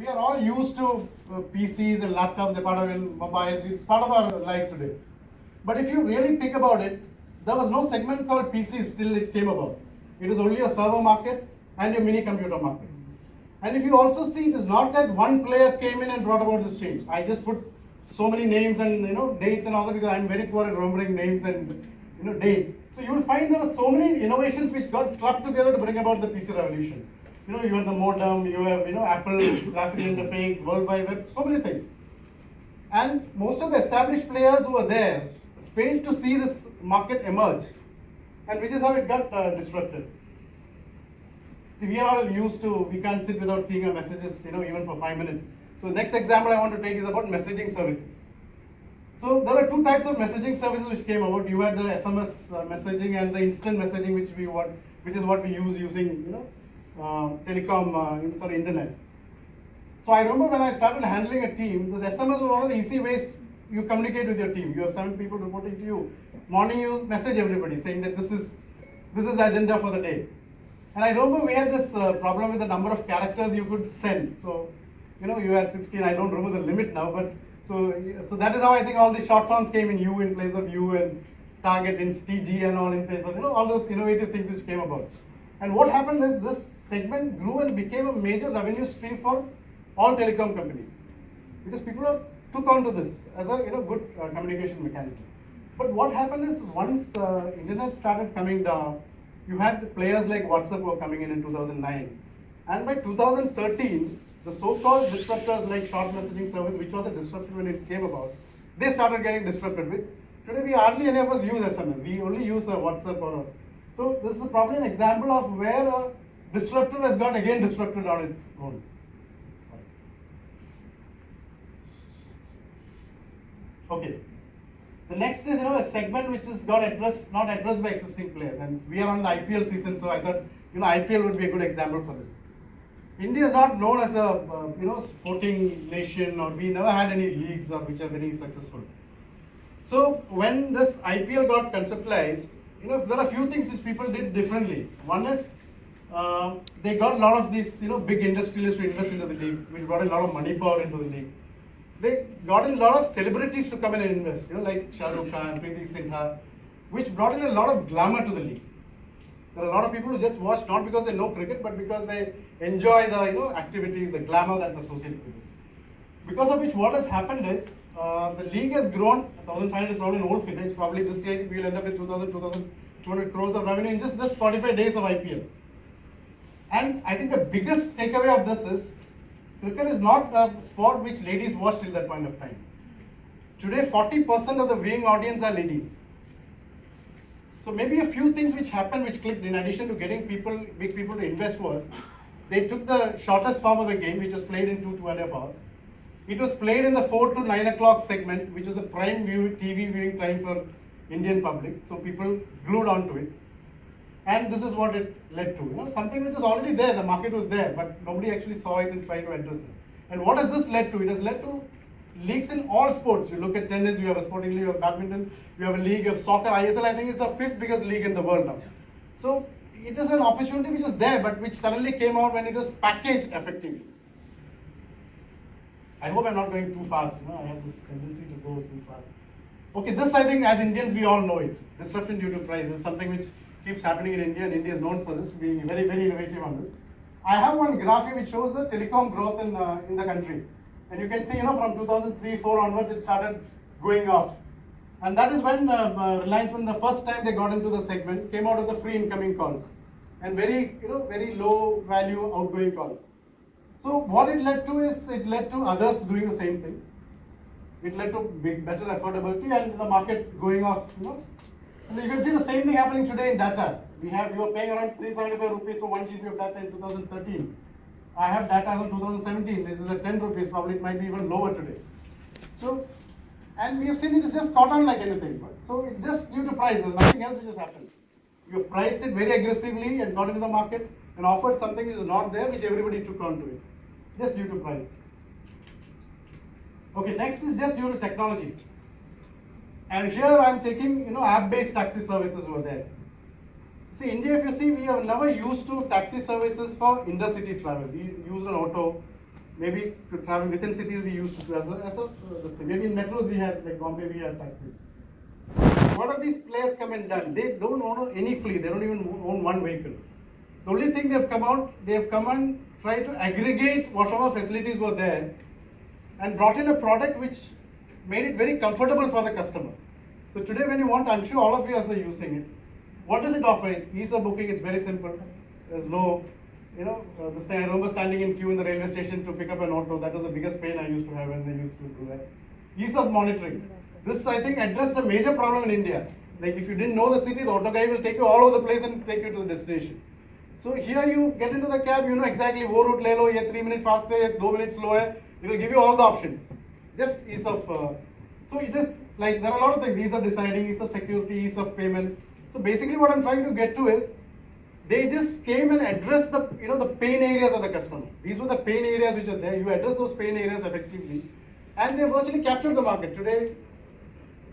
we are all used to PCs and laptops, they're part of mobiles, it's part of our life today. But if you really think about it, there was no segment called PCs till it came about. It was only a server market and a mini computer market. And if you also see, it is not that one player came in and brought about this change. I just put so many names and dates and all that because I'm very poor at remembering names and dates. So you will find there were so many innovations which got clubbed together to bring about the PC revolution. You have the modem, you have Apple graphical interface, World Wide Web, so many things. And most of the established players who were there failed to see this market emerge, and which is how it got disrupted. See, we are all used to, we can't sit without seeing our messages, even for 5 minutes. So the next example I want to take is about messaging services. So there are two types of messaging services which came about. You had the SMS messaging and the instant messaging, which is what we use using, telecom, internet. So I remember when I started handling a team, this SMS was one of the easy ways you communicate with your team. You have 7 people reporting to you. Morning you message everybody saying that this is the agenda for the day. And I remember we had this problem with the number of characters you could send. So, you had 16, I don't remember the limit now, but so that is how I think all the short forms came in U in place of U and target in TG and all in place of, all those innovative things which came about. And what happened is this segment grew and became a major revenue stream for all telecom companies. Because people took on to this as a good communication mechanism. But what happened is once internet started coming down, you had players like WhatsApp who were coming in 2009. And by 2013, the so-called disruptors like short messaging service, which was a disruption when it came about, they started getting disrupted with. Today, we hardly any of us use SMS. We only use a WhatsApp so this is probably an example of where a disruptor has got again disrupted on its own. Okay. The next is a segment which is not addressed by existing players, and we are on the IPL season, so I thought IPL would be a good example for this. India is not known as a sporting nation, or we never had any leagues or which are very successful. So when this IPL got conceptualized, there are a few things which people did differently. One is they got a lot of these big industrialists to invest into the league, which brought a lot of money power into the league. They got in a lot of celebrities to come in and invest, like Shah Rukh Khan, Preeti Zinta, which brought in a lot of glamour to the league. There are a lot of people who just watch not because they know cricket, but because they enjoy the activities, the glamour that's associated with this. Because of which, what has happened is the league has grown. 1,500 is probably an old figure. Probably this year we will end up with 2,200 crores of revenue in just this 45 days of IPL. And I think the biggest takeaway of this is cricket is not a sport which ladies watch till that point of time. Today, 40% of the viewing audience are ladies. So maybe a few things which happened which clicked in addition to getting big people to invest was, they took the shortest form of the game, which was played in 2.5 hours. It was played in the 4 to 9 o'clock segment, which was the prime TV viewing time for Indian public. So people glued onto it. And this is what it led to. Something which was already there, the market was there, but nobody actually saw it and tried to address it. And what has this led to? It has led to leagues in all sports. You look at tennis, you have a sporting league, you have badminton, you have a league of soccer. ISL, I think, is the 5th biggest league in the world now. So it is an opportunity which was there, but which suddenly came out when it was packaged effectively. I hope I'm not going too fast. I have this tendency to go too fast. Okay, this I think as Indians we all know it. Disruption due to price is something which keeps happening in India, and India is known for this, being very, very innovative on this. I have one graph here which shows the telecom growth in the country. And you can see, from 2003-4 onwards, it started going off. And that is when Reliance, when the first time they got into the segment, came out with the free incoming calls and very, very low value outgoing calls. So what it led to is, it led to others doing the same thing. It led to better affordability and the market going off, And you can see the same thing happening today in data. You are paying around 375 rupees for 1 GB of data in 2013. I have data as of 2017. This is at 10 rupees. Probably it might be even lower today. So, and we have seen it is just caught on like anything. So it's just due to price. There's nothing else which has happened. You have priced it very aggressively and got into the market and offered something which is not there, which everybody took on to it. Just due to price. Okay, next is just due to technology. And here I'm taking, app-based taxi services over there. See, India, if you see, we have never used to taxi services for intercity travel. We use an auto maybe to travel within cities we used to do as a this thing. Maybe in metros we had, like Bombay we had taxis. So what have these players come and done? They don't own any fleet, they don't even own one vehicle. The only thing they've come and tried to aggregate whatever facilities were there and brought in a product which made it very comfortable for the customer. So today when you want, I'm sure all of you are using it. What does it offer? Ease of booking, it's very simple. There's no, this thing, I remember standing in queue in the railway station to pick up an auto. That was the biggest pain I used to have when I used to do that. Ease of monitoring. This, I think, addressed a major problem in India. Like if you didn't know the city, the auto guy will take you all over the place and take you to the destination. So here you get into the cab, you know exactly, wo route le lo, ye 3 minutes fast hai, ye 2 minutes slow hai. It will give you all the options. Just ease of, so it is like, there are a lot of things, ease of deciding, ease of security, ease of payment. So basically what I'm trying to get to is, they just came and addressed the, the pain areas of the customer. These were the pain areas which are there. You address those pain areas effectively, and they virtually captured the market. Today,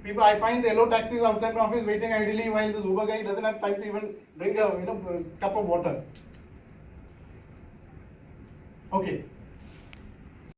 people, I find the yellow taxis outside my office waiting ideally while this Uber guy doesn't have time to even drink a cup of water. Okay.